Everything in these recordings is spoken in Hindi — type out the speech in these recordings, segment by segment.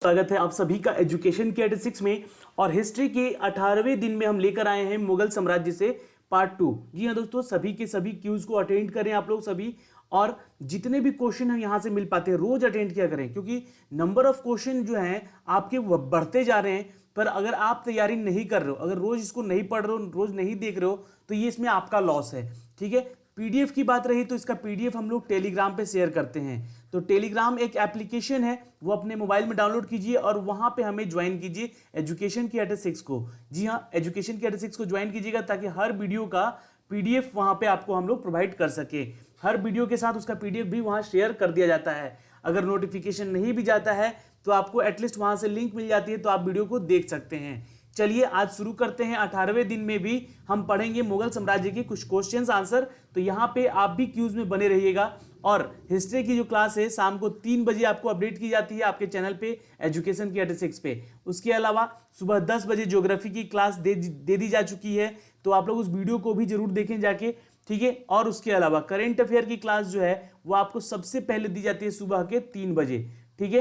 स्वागत है आप सभी का एजुकेशन के 86 में। और हिस्ट्री के 18वें दिन में हम लेकर आए हैं मुगल साम्राज्य से पार्ट 2। जी हाँ दोस्तों, सभी के सभी क्यूज को अटेंड करें आप लोग सभी, और जितने भी क्वेश्चन हम यहाँ से मिल पाते हैं रोज अटेंड किया करें, क्योंकि नंबर ऑफ क्वेश्चन जो हैं आपके बढ़ते जा रहे हैं। पर अगर आप तैयारी नहीं कर रहे हो, अगर रोज इसको नहीं पढ़ रहे हो, रोज नहीं देख रहे हो, तो ये इसमें आपका लॉस है। ठीक है, पीडीएफ की बात रही तो इसका पीडीएफ हम लोग टेलीग्राम पे शेयर करते हैं। तो टेलीग्राम एक एप्लीकेशन है, वो अपने मोबाइल में डाउनलोड कीजिए और वहां पे हमें ज्वाइन कीजिए एजुकेशन की 86 को। जी हाँ, एजुकेशन की 86 को ज्वाइन कीजिएगा ताकि हर वीडियो का पीडीएफ वहां पे आपको हम लोग प्रोवाइड कर सके। हर वीडियो के साथ उसका पीडीएफ भी वहां शेयर कर दिया जाता है। अगर नोटिफिकेशन नहीं भी जाता है तो आपको एटलीस्ट वहां से लिंक मिल जाती है, तो आप वीडियो को देख सकते हैं। चलिए आज शुरू करते हैं। 18वें दिन में भी हम पढ़ेंगे मुगल साम्राज्य के कुछ क्वेश्चंस आंसर। तो यहाँ पे आप भी क्यूज में बने रहिएगा। और हिस्ट्री की जो क्लास है शाम को 3 बजे आपको अपडेट की जाती है आपके चैनल पे एजुकेशन की 86 पे। उसके अलावा सुबह 10 बजे ज्योग्राफी की क्लास दे दी जा चुकी है, तो आप लोग उस वीडियो को भी जरूर देखें जाके। ठीक है, और उसके अलावा करेंट अफेयर की क्लास जो है वो आपको सबसे पहले दी जाती है सुबह के 3 बजे। ठीक है,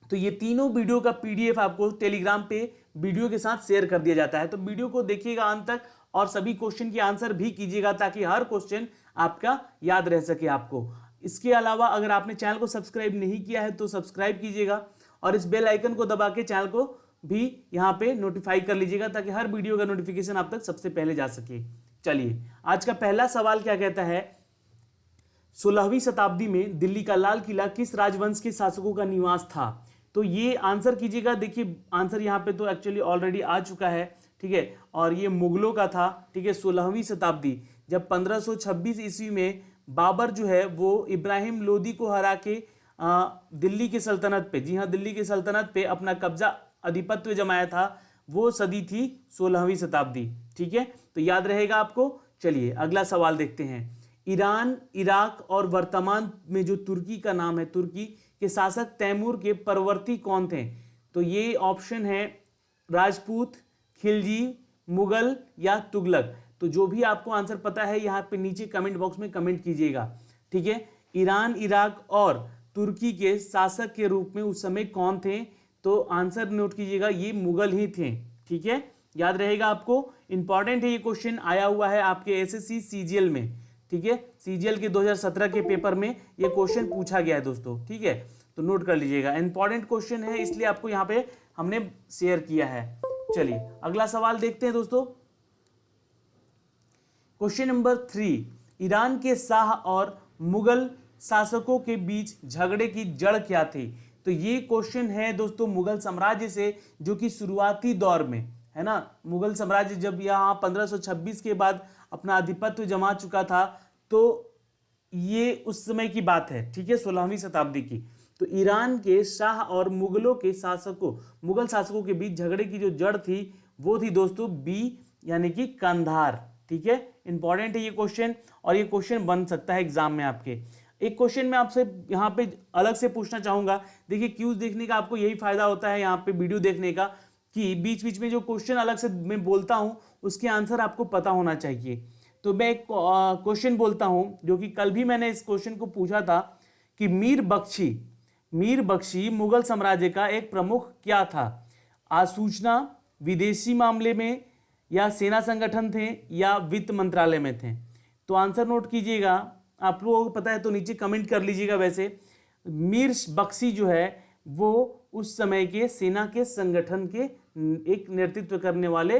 तो ये तीनों वीडियो का पीडीएफ आपको टेलीग्राम पे वीडियो के साथ शेयर कर दिया जाता है। तो वीडियो को देखिएगा अंत तक और सभी क्वेश्चन के आंसर भी कीजिएगा ताकि हर क्वेश्चन आपका याद रह सके आपको। इसके अलावा अगर आपने चैनल को सब्सक्राइब नहीं किया है तो सब्सक्राइब कीजिएगा और इस बेल आइकन को दबा के चैनल को भी यहाँ पे नोटिफाई कर लीजिएगा ताकि हर वीडियो का नोटिफिकेशन आप तक सबसे पहले जा सके। चलिए आज का पहला सवाल क्या कहता है, 16वीं शताब्दी में दिल्ली का लाल किला किस राजवंश के शासकों का निवास था? तो ये आंसर कीजिएगा। देखिए आंसर यहाँ पे तो एक्चुअली ऑलरेडी आ चुका है। ठीक है, और ये मुगलों का था। ठीक है, 16वीं शताब्दी जब 1526 ईस्वी में बाबर जो है वो इब्राहिम लोदी को हरा के दिल्ली की सल्तनत पे, जी हाँ दिल्ली की सल्तनत पे अपना कब्जा अधिपत्य जमाया था, वो सदी थी 16वीं शताब्दी। ठीक है, तो याद रहेगा आपको। चलिए अगला सवाल देखते हैं। ईरान, इराक और वर्तमान में जो तुर्की का नाम है, तुर्की के शासक तैमूर के परवर्ती कौन थे? तो ये ऑप्शन है राजपूत, खिलजी, मुगल या तुगलक। तो जो भी आपको आंसर पता है यहाँ पे नीचे कमेंट बॉक्स में कमेंट कीजिएगा। ठीक है, ईरान, इराक और तुर्की के शासक के रूप में उस समय कौन थे? तो आंसर नोट कीजिएगा, ये मुगल ही थे। ठीक है, याद रहेगा आपको। इंपॉर्टेंट है, ये क्वेश्चन आया हुआ है आपके एसएससी सीजीएल में। ठीक है, सीजीएल के 2017 के पेपर में ये क्वेश्चन पूछा गया है दोस्तों। ठीक है, तो नोट कर लीजिएगा, इंपॉर्टेंट क्वेश्चन है इसलिए आपको यहाँ पे हमने शेयर किया है। चलिए अगला सवाल देखते हैं दोस्तों। क्वेश्चन नंबर 3, ईरान के शाह और मुगल शासकों के बीच झगड़े की जड़ क्या थी? तो ये क्वेश्चन है दोस्तों मुगल साम्राज्य से, जो कि शुरुआती दौर में है ना। मुगल साम्राज्य जब यहाँ 1526 के बाद अपना आधिपत्य जमा चुका था, तो ये उस समय की बात है। ठीक है, 16वीं शताब्दी की। तो ईरान के शाह और मुगलों के शासकों, मुगल शासकों के बीच झगड़े की जो जड़ थी वो थी दोस्तों बी, यानी कि कंधार। ठीक है, इंपॉर्टेंट है ये क्वेश्चन और ये क्वेश्चन बन सकता है एग्जाम में आपके। एक क्वेश्चन मैं आपसे यहाँ पे अलग से पूछना चाहूंगा। देखिए क्यूज देखने का आपको यही फायदा होता है यहाँ पे वीडियो देखने का, कि बीच बीच में जो क्वेश्चन अलग से मैं बोलता हूं उसके आंसर आपको पता होना चाहिए। तो मैं एक क्वेश्चन बोलता हूं जो कि कल भी मैंने इस क्वेश्चन को पूछा था कि मीर बख्शी मुगल साम्राज्य का एक प्रमुख क्या था? आसूचना, विदेशी मामले में, या सेना संगठन थे, या वित्त मंत्रालय में थे? तो आंसर नोट कीजिएगा। आप लोगों को पता है तो नीचे कमेंट कर लीजिएगा। वैसे मीर बख्शी जो है वो उस समय के सेना के संगठन के एक नेतृत्व करने वाले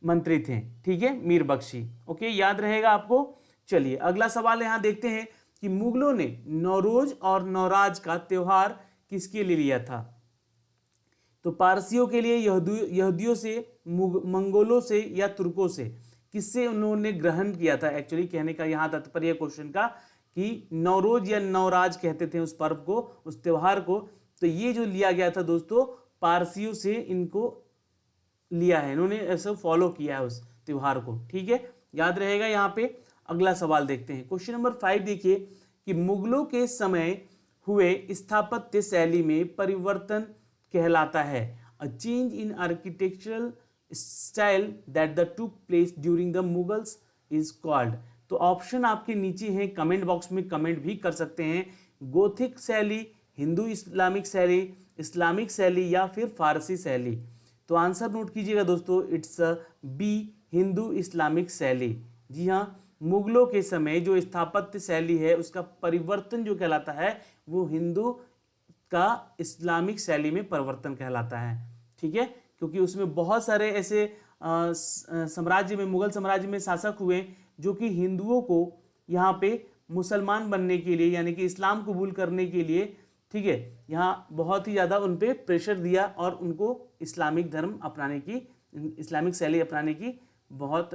मंत्री थे। ठीक है, मीर बख्शी। ओके, याद रहेगा आपको। चलिए अगला सवाल यहां देखते हैं कि मुगलों ने नौरोज और नौराज का त्योहार किसके लिए लिया था? तो पारसियों के लिए, यहूदियों से, मंगोलों से, या तुर्कों से? किससे उन्होंने ग्रहण किया था? एक्चुअली कहने का यहां तात्पर्य क्वेश्चन का कि नौरोज या नौराज कहते थे उस पर्व को, उस त्योहार को। तो ये जो लिया गया था दोस्तों पारसियों से इनको लिया है, इन्होंने ऐसा फॉलो किया है उस त्योहार को। ठीक है, याद रहेगा यहाँ पे। अगला सवाल देखते हैं। क्वेश्चन नंबर 5 देखिए कि मुगलों के समय हुए स्थापत्य शैली में परिवर्तन कहलाता है। A change in architectural style that the took place during the Mughals is called. तो ऑप्शन आपके नीचे हैं, कमेंट बॉक्स में कमेंट भी कर सकते हैं। गोथिक शैली, हिंदू इस्लामिक शैली, इस्लामिक शैली या फिर फारसी शैली? तो आंसर नोट कीजिएगा दोस्तों, इट्स बी, हिंदू इस्लामिक शैली। जी हाँ, मुगलों के समय जो स्थापत्य शैली है उसका परिवर्तन जो कहलाता है वो हिंदू का इस्लामिक शैली में परिवर्तन कहलाता है। ठीक है, क्योंकि उसमें बहुत सारे ऐसे साम्राज्य में, मुगल साम्राज्य में शासक हुए जो कि हिंदुओं को यहाँ पे मुसलमान बनने के लिए यानी कि इस्लाम कबूल करने के लिए, ठीक है, यहाँ बहुत ही ज़्यादा उन पे प्रेशर दिया और उनको इस्लामिक धर्म अपनाने की, इस्लामिक शैली अपनाने की बहुत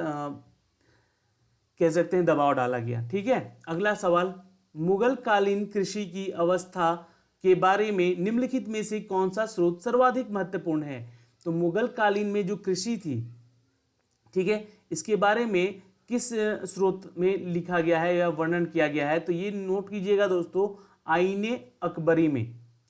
कह सकते हैं दबाव डाला गया। ठीक है, अगला सवाल, मुगल कालीन कृषि की अवस्था के बारे में निम्नलिखित में से कौन सा स्रोत सर्वाधिक महत्वपूर्ण है? तो मुगल कालीन में जो कृषि थी, ठीक है, इसके बारे में किस स्रोत में लिखा गया है या वर्णन किया गया है? तो ये नोट कीजिएगा दोस्तों, आईने अकबरी में।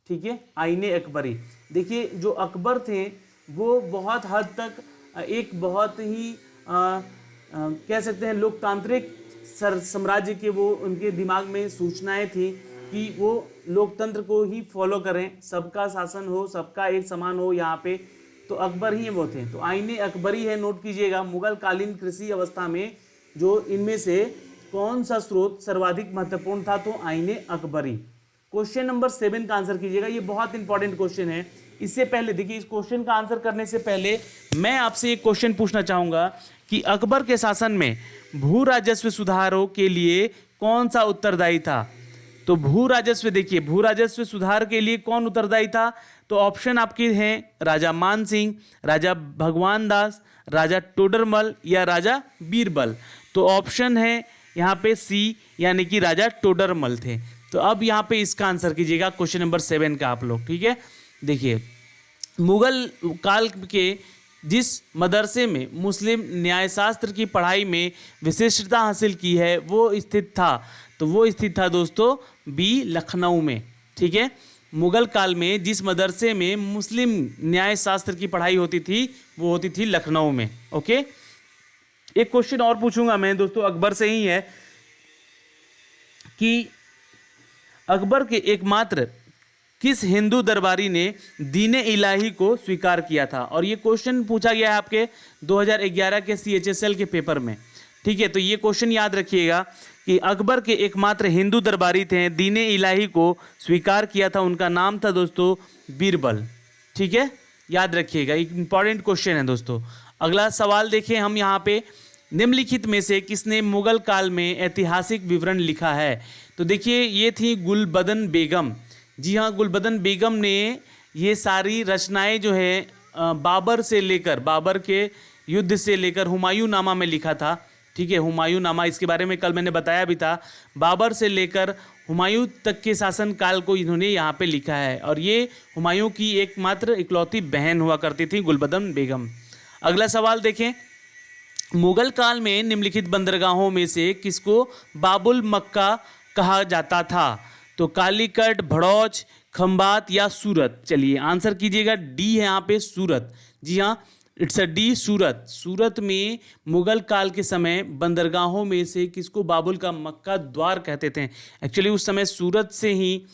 ठीक है, आईने अकबरी। देखिए, जो अकबर थे वो बहुत हद तक एक बहुत ही कह सकते हैं लोकतांत्रिक साम्राज्य के, वो उनके दिमाग में सूचनाएं थी कि वो लोकतंत्र को ही फॉलो करें, सबका शासन हो, सबका एक समान हो यहाँ पे, तो अकबर ही वो थे। तो आईने अकबरी है, नोट कीजिएगा। मुगल कालीन कृषि अवस्था में जो इनमें से कौन सा स्रोत सर्वाधिक महत्वपूर्ण था? तो आईने अकबरी। क्वेश्चन नंबर 7 का आंसर कीजिएगा, ये बहुत इंपॉर्टेंट क्वेश्चन है। इससे पहले देखिए, इस क्वेश्चन का आंसर करने से पहले मैं आपसे एक क्वेश्चन पूछना चाहूंगा कि अकबर के शासन में भू राजस्व सुधारों के लिए कौन सा उत्तरदायी था? तो भू राजस्व, देखिए, भू राजस्व सुधार के लिए कौन उत्तरदायी था? तो ऑप्शन आपके हैं राजा मान सिंह, राजा भगवान दास, राजा टोडरमल या राजा बीरबल। तो ऑप्शन है यहाँ पे सी, यानी कि राजा टोडरमल थे। तो अब यहाँ पे इसका आंसर कीजिएगा क्वेश्चन नंबर 7 का आप लोग। ठीक है, देखिए, मुगल काल के जिस मदरसे में मुस्लिम न्यायशास्त्र की पढ़ाई में विशिष्टता हासिल की है वो स्थित था, तो वो स्थित था दोस्तों बी, लखनऊ में। ठीक है, मुगल काल में जिस मदरसे में मुस्लिम न्यायशास्त्र की पढ़ाई होती थी वो होती थी लखनऊ में। ओके, एक क्वेश्चन और पूछूंगा मैं दोस्तों, अकबर से ही है कि अकबर के एकमात्र किस हिंदू दरबारी ने दीन इलाही को स्वीकार किया था? और ये क्वेश्चन पूछा गया है आपके 2011 के CHSL के पेपर में। ठीक है, तो ये क्वेश्चन याद रखिएगा कि अकबर के एकमात्र हिंदू दरबारी थे, दीन इलाही को स्वीकार किया था, उनका नाम था दोस्तों बीरबल। ठीक है, याद रखिएगा, एक इंपॉर्टेंट क्वेश्चन है दोस्तों। अगला सवाल देखिए हम यहाँ पे, निम्नलिखित में से किसने मुगल काल में ऐतिहासिक विवरण लिखा है? तो देखिए, ये थी गुलबदन बेगम। जी हाँ, गुलबदन बेगम ने ये सारी रचनाएं जो है बाबर से लेकर, बाबर के युद्ध से लेकर हुमायूं नामा में लिखा था। ठीक है, हुमायूं नामा, इसके बारे में कल मैंने बताया भी था। बाबर से लेकर हुमायूं तक के शासन काल को इन्होंने यहाँ पे लिखा है, और ये हुमायूं की एकमात्र इकलौती बहन हुआ करती थी गुलबदन बेगम। अगला सवाल देखें, मुगल काल में निम्नलिखित बंदरगाहों में से किसको बाबुल मक्का कहा जाता था? तो कालीकट, भड़ौच, खंबात या सूरत? चलिए आंसर कीजिएगा, डी है यहाँ पे, सूरत। जी हाँ, इट्स अ डी, सूरत। सूरत में मुगल काल के समय बंदरगाहों में से किसको बाबुल का मक्का द्वार कहते थे? एक्चुअली उस समय सूरत से ही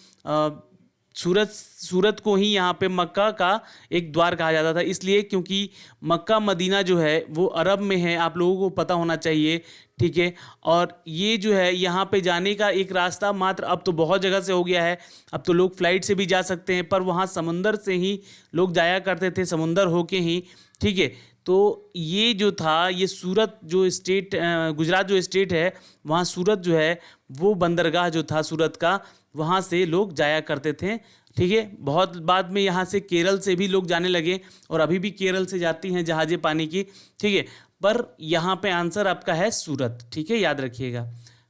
सूरत को ही यहाँ पे मक्का का एक द्वार कहा जाता था, इसलिए क्योंकि मक्का मदीना जो है वो अरब में है, आप लोगों को पता होना चाहिए। ठीक है, और ये जो है यहाँ पे जाने का एक रास्ता मात्र, अब तो बहुत जगह से हो गया है, अब तो लोग फ्लाइट से भी जा सकते हैं, पर वहाँ समुंदर से ही लोग जाया करते थे, समुंदर होके ही। ठीक है, तो ये जो था, ये सूरत जो स्टेट, गुजरात जो स्टेट है, वहाँ सूरत जो है वो बंदरगाह जो था सूरत का, वहाँ से लोग जाया करते थे। ठीक है, बहुत बाद में यहाँ से केरल से भी लोग जाने लगे, और अभी भी केरल से जाती हैं जहाज़ें पानी की। ठीक है, पर यहाँ पे आंसर आपका है सूरत। ठीक है, याद रखिएगा।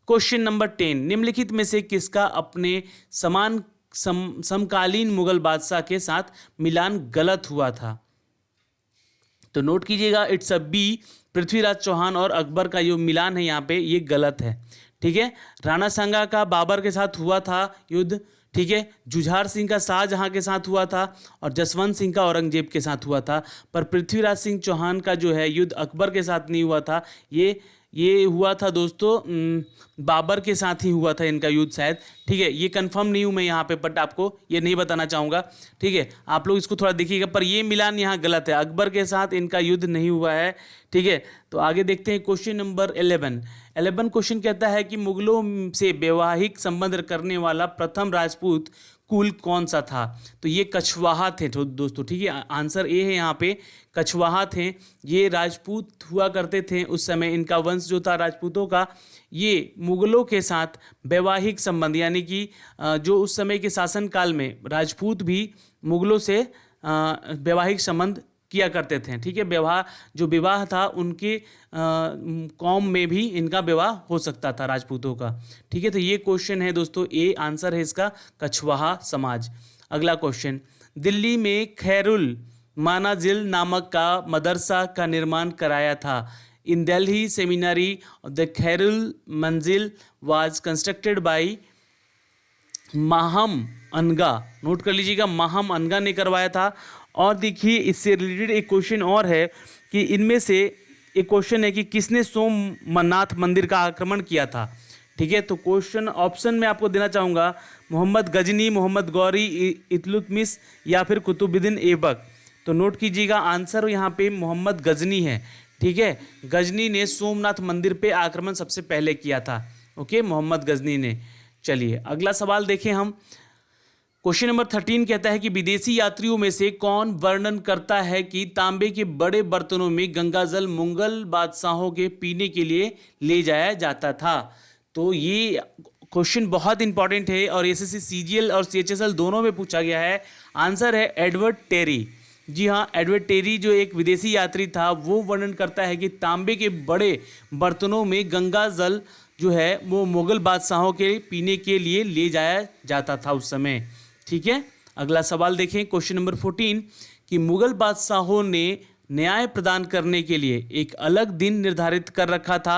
क्वेश्चन नंबर 10, निम्नलिखित में से किसका अपने समान समकालीन मुगल बादशाह के साथ मिलान गलत हुआ था? तो नोट कीजिएगा, it's a B, Prithviraj Chauhan और अकबर का जो मिलान है यहाँ पे ये गलत है। ठीक है, राणा सांगा का बाबर के साथ हुआ था युद्ध। ठीक है, जुझार सिंह का शाहजहां के साथ हुआ था, और जसवंत सिंह का औरंगजेब के साथ हुआ था, पर पृथ्वीराज सिंह चौहान का जो है युद्ध अकबर के साथ नहीं हुआ था। ये ये हुआ था दोस्तों बाबर के साथ ही हुआ था इनका युद्ध शायद, ठीक है। ये कंफर्म नहीं हूँ मैं यहाँ पे, बट आपको ये नहीं बताना चाहूँगा, ठीक है। आप लोग इसको थोड़ा देखिएगा, पर ये मिलान यहाँ गलत है, अकबर के साथ इनका युद्ध नहीं हुआ है, ठीक है। तो आगे देखते हैं क्वेश्चन नंबर 11 क्वेश्चन कहता है कि मुगलों से वैवाहिक संबंध करने वाला प्रथम राजपूत कुल कौन सा था। तो ये कछवाहा थे दोस्तों, ठीक है। आंसर ए है यहाँ पे, कछवाहा थे। ये राजपूत हुआ करते थे उस समय, इनका वंश जो था राजपूतों का, ये मुगलों के साथ वैवाहिक संबंध, यानी कि जो उस समय के शासन काल में राजपूत भी मुगलों से वैवाहिक संबंध किया करते थे, ठीक है। जो विवाह था उनके कौम में भी इनका विवाह हो सकता था राजपूतों का, ठीक है। तो ये क्वेश्चन है दोस्तों, ए आंसर है इसका, कछवाहा समाज। अगला क्वेश्चन, दिल्ली में खैरुल मानाजिल नामक का मदरसा का निर्माण कराया था। इन दिल्ली सेमिनरी द खैरुल मंजिल वाज कंस्ट्रक्टेड बाई माहम अनगा, नोट कर लीजिएगा, माहम अनगा ने करवाया था। और देखिए इससे रिलेटेड एक क्वेश्चन और है कि इनमें से एक क्वेश्चन है कि किसने सोमनाथ मंदिर का आक्रमण किया था, ठीक है। तो क्वेश्चन ऑप्शन में आपको देना चाहूँगा, मोहम्मद गजनी, मोहम्मद गौरी, इल्तुतमिश या फिर कुतुबुद्दीन ऐबक। तो नोट कीजिएगा, आंसर यहाँ पे मोहम्मद गजनी है, ठीक है। गजनी ने सोमनाथ मंदिर पे आक्रमण सबसे पहले किया था, ओके, मोहम्मद गजनी ने। चलिए अगला सवाल देखें हम। क्वेश्चन नंबर 13 कहता है कि विदेशी यात्रियों में से कौन वर्णन करता है कि तांबे के बड़े बर्तनों में गंगाजल मुगल बादशाहों के पीने के लिए ले जाया जाता था। तो ये क्वेश्चन बहुत इंपॉर्टेंट है और एसएससी सीजीएल और सीएचएसएल दोनों में पूछा गया है। आंसर है एडवर्ड टेरी। जी हाँ, एडवर्ड टेरी जो एक विदेशी यात्री था वो वर्णन करता है कि तांबे के बड़े बर्तनों में गंगा जल जो है वो मुगल बादशाहों के पीने के लिए ले जाया जाता था उस समय, ठीक है। अगला सवाल देखें, क्वेश्चन नंबर 14 कि मुगल बादशाहों ने न्याय प्रदान करने के लिए एक अलग दिन निर्धारित कर रखा था।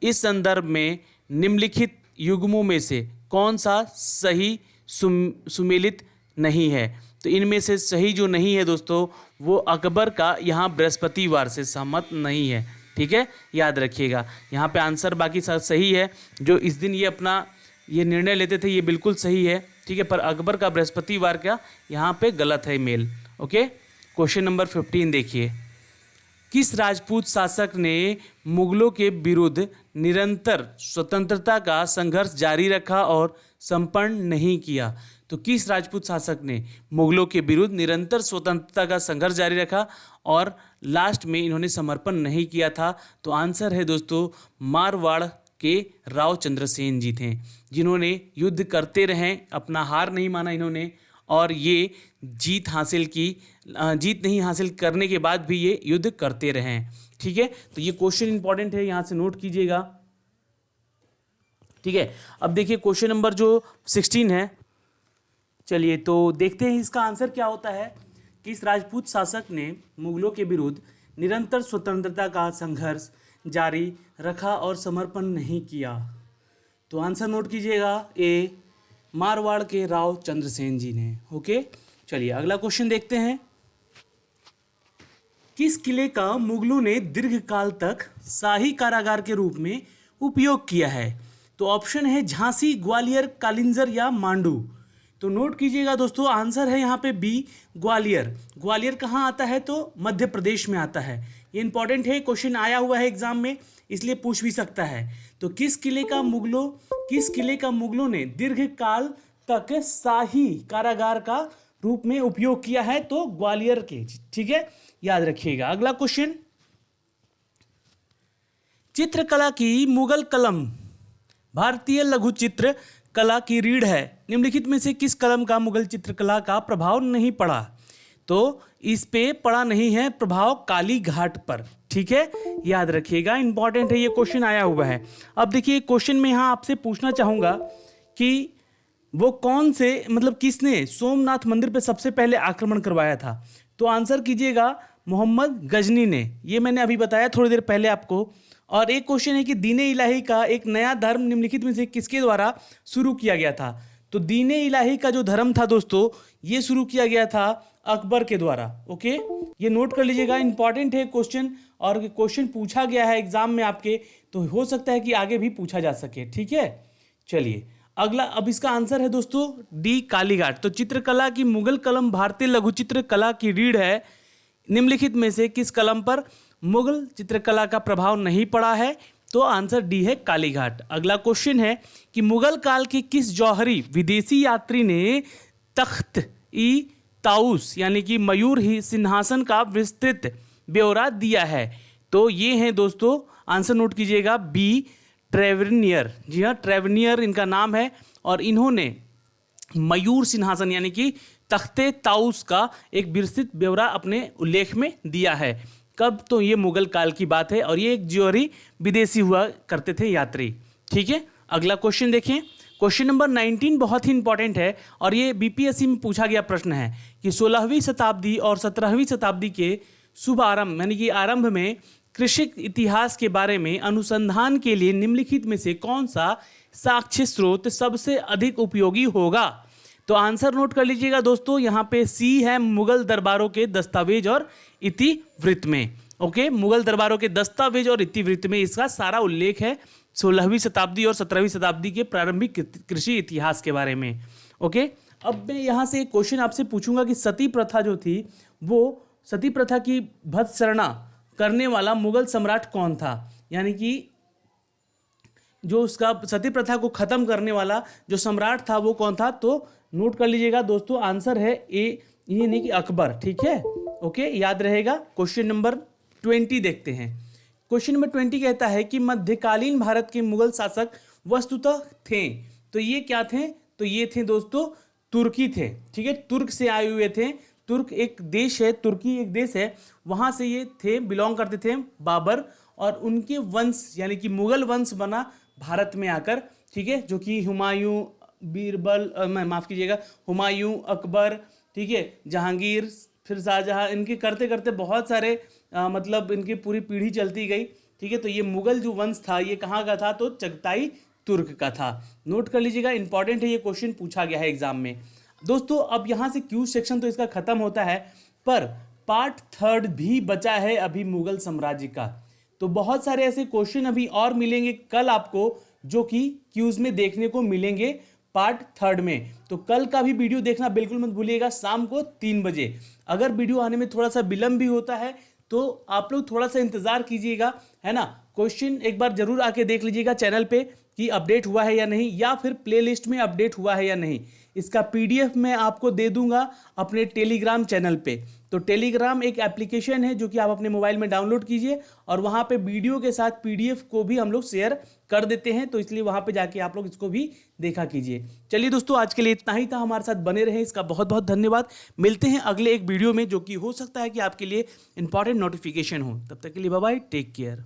इस संदर्भ में निम्नलिखित युग्मों में से कौन सा सही सुमेलित नहीं है। तो इनमें से सही जो नहीं है दोस्तों वो अकबर का यहाँ बृहस्पतिवार से सहमत नहीं है, ठीक है, याद रखिएगा। यहाँ पे आंसर बाकी सही है, जो इस दिन ये अपना ये निर्णय लेते थे ये बिल्कुल सही है, ठीक है, पर अकबर का बृहस्पतिवार का यहाँ पे गलत है मेल, ओके। क्वेश्चन नंबर 15 देखिए, किस राजपूत शासक ने मुगलों के विरुद्ध निरंतर स्वतंत्रता का संघर्ष जारी रखा और संपन्न नहीं किया। तो किस राजपूत शासक ने मुगलों के विरुद्ध निरंतर स्वतंत्रता का संघर्ष जारी रखा और लास्ट में इन्होंने समर्पण नहीं किया था। तो आंसर है दोस्तों मारवाड़ के राव चंद्रसेन जी थे, जिन्होंने युद्ध करते रहे, अपना हार नहीं माना इन्होंने, और ये जीत नहीं हासिल करने के बाद भी ये युद्ध करते रहे, ठीक है। तो ये क्वेश्चन इंपॉर्टेंट है, यहां से नोट कीजिएगा, ठीक है। अब देखिए क्वेश्चन नंबर जो 16 है, चलिए तो देखते हैं इसका आंसर क्या होता है। किस राजपूत शासक ने मुगलों के विरुद्ध निरंतर स्वतंत्रता का संघर्ष जारी रखा और समर्पण नहीं किया। तो आंसर नोट कीजिएगा, ए मारवाड़ के राव चंद्रसेन जी ने, ओके। चलिए अगला क्वेश्चन देखते हैं, किस किले का मुगलों ने दीर्घकाल तक शाही कारागार के रूप में उपयोग किया है। तो ऑप्शन है झांसी, ग्वालियर, कालिंजर या मांडू। तो नोट कीजिएगा दोस्तों, आंसर है यहाँ पे बी ग्वालियर। ग्वालियर कहाँ आता है, तो मध्य प्रदेश में आता है। ये इंपॉर्टेंट है, क्वेश्चन आया हुआ है एग्जाम में, इसलिए पूछ भी सकता है। तो किस किले का मुगलों ने दीर्घकाल तक शाही कारागार का रूप में उपयोग किया है, तो ग्वालियर के, ठीक है, याद रखिएगा। अगला क्वेश्चन, चित्रकला की मुगल कलम भारतीय लघु चित्र कला की रीढ़ है। निम्नलिखित में से किस कलम का मुगल चित्रकला का प्रभाव नहीं पड़ा। तो इस पे पड़ा नहीं है प्रभाव काली घाट पर, ठीक है, याद रखिएगा, इंपॉर्टेंट है, ये क्वेश्चन आया हुआ है। अब देखिए क्वेश्चन में यहाँ आपसे पूछना चाहूँगा कि वो कौन से किसने सोमनाथ मंदिर पे सबसे पहले आक्रमण करवाया था। तो आंसर कीजिएगा मोहम्मद गजनी ने, ये मैंने अभी बताया थोड़ी देर पहले आपको। और एक क्वेश्चन है कि दीन इलाही का एक नया धर्म निम्नलिखित में से किसके द्वारा शुरू किया गया था। तो दीने इलाही का जो धर्म था दोस्तों, ये शुरू किया गया था अकबर के द्वारा। ओके, ये नोट कर लीजिएगा, इंपॉर्टेंट है क्वेश्चन, और क्वेश्चन पूछा गया है एग्जाम में आपके, तो हो सकता है कि आगे भी पूछा जा सके। ठीक है, चलिए अगला, अब इसका आंसर है दोस्तों डी, कालीघाट। तो चित्रकला की मुगल कलम भारतीय लघु चित्र कला की रीढ़ है, निम्नलिखित में से किस कलम पर मुगल चित्रकला का प्रभाव नहीं पड़ा है? तो आंसर डी है कालीघाट। अगला क्वेश्चन है कि मुगल काल के किस जौहरी विदेशी यात्री ने तख्त ई ताउस यानी कि मयूर ही सिंहासन का विस्तृत ब्यौरा दिया है? तो ये हैं दोस्तों, आंसर नोट कीजिएगा, बी, ट्रेवेनियर। जी हाँ, ट्रेवेनियर इनका नाम है, और इन्होंने मयूर सिंहासन यानी कि तख्ते ताउस का एक विस्तृत ब्यौरा अपने उल्लेख में दिया है। कब? तो ये मुगल काल की बात है, और ये एक जौहरी विदेशी हुआ करते थे यात्री। ठीक है, अगला क्वेश्चन देखें, क्वेश्चन नंबर 19 बहुत ही इंपॉर्टेंट है, और ये बीपीएससी में पूछा गया प्रश्न है कि 16वीं शताब्दी और 17वीं शताब्दी के शुभ आरंभ यानी कि आरंभ में कृषि इतिहास के बारे में अनुसंधान के लिए निम्नलिखित में से कौन सा साक्ष्य स्रोत सबसे अधिक उपयोगी होगा? तो आंसर नोट कर लीजिएगा दोस्तों, यहाँ पे सी है, मुगल दरबारों के दस्तावेज और इतिवृत्त में। ओके, मुगल दरबारों के दस्तावेज और इतिवृत्त में इसका सारा उल्लेख है 16वीं शताब्दी और 17वीं शताब्दी के प्रारंभिक कृषि इतिहास के बारे में। ओके, अब मैं यहाँ से एक क्वेश्चन आपसे पूछूंगा कि सती प्रथा जो थी, वो सती प्रथा की भत्सना करने वाला मुगल सम्राट कौन था? यानी कि जो उसका सती प्रथा को खत्म करने वाला जो सम्राट था वो कौन था? तो नोट कर लीजिएगा दोस्तों, आंसर है ए, ये नहीं कि अकबर। ठीक है, ओके, याद रहेगा। क्वेश्चन नंबर 20 देखते हैं। क्वेश्चन नंबर 20 कहता है कि मध्यकालीन भारत के मुगल शासक वस्तुतः थे, तो ये क्या थे? तो ये थे दोस्तों तुर्की थे। ठीक है, तुर्क से आए हुए थे। तुर्क एक देश है, तुर्की एक देश है, वहाँ से ये थे, बिलोंग करते थे बाबर, और उनके वंश यानी कि मुगल वंश बना भारत में आकर। ठीक है, जो कि हुमायूं, बीरबल, माफ़ कीजिएगा, हुमायूं, अकबर, ठीक है, जहांगीर, फिर शाहजहां, इनके करते करते बहुत सारे मतलब इनकी पूरी पीढ़ी चलती गई। ठीक है, तो ये मुगल जो वंश था ये कहाँ का था? तो चगताई तुर्क का था। नोट कर लीजिएगा, इंपॉर्टेंट है, ये क्वेश्चन पूछा गया है एग्जाम में दोस्तों। अब यहाँ से क्यू सेक्शन तो इसका खत्म होता है, पर पार्ट 3 भी बचा है अभी मुगल साम्राज्य का। तो बहुत सारे ऐसे क्वेश्चन अभी और मिलेंगे कल आपको, जो कि क्यूज में देखने को मिलेंगे पार्ट 3 में। तो कल का भी वीडियो देखना बिल्कुल मत भूलिएगा, शाम को 3 बजे। अगर वीडियो आने में थोड़ा सा विलंब भी होता है तो आप लोग थोड़ा सा इंतजार कीजिएगा, है ना। क्वेश्चन एक बार जरूर आके देख लीजिएगा चैनल पे कि अपडेट हुआ है या नहीं, या फिर प्लेलिस्ट में अपडेट हुआ है या नहीं। इसका पीडीएफ मैं आपको दे दूंगा अपने टेलीग्राम चैनल पे। तो टेलीग्राम एक एप्लीकेशन है जो कि आप अपने मोबाइल में डाउनलोड कीजिए, और वहाँ पे वीडियो के साथ पीडीएफ को भी हम लोग शेयर कर देते हैं, तो इसलिए वहाँ पे जाके आप लोग इसको भी देखा कीजिए। चलिए दोस्तों, आज के लिए इतना ही था, हमारे साथ बने रहे, इसका बहुत बहुत धन्यवाद। मिलते हैं अगले एक वीडियो में, जो कि हो सकता है कि आपके लिए इंपॉर्टेंट नोटिफिकेशन हो। तब तक के लिए बाय बाय, टेक केयर।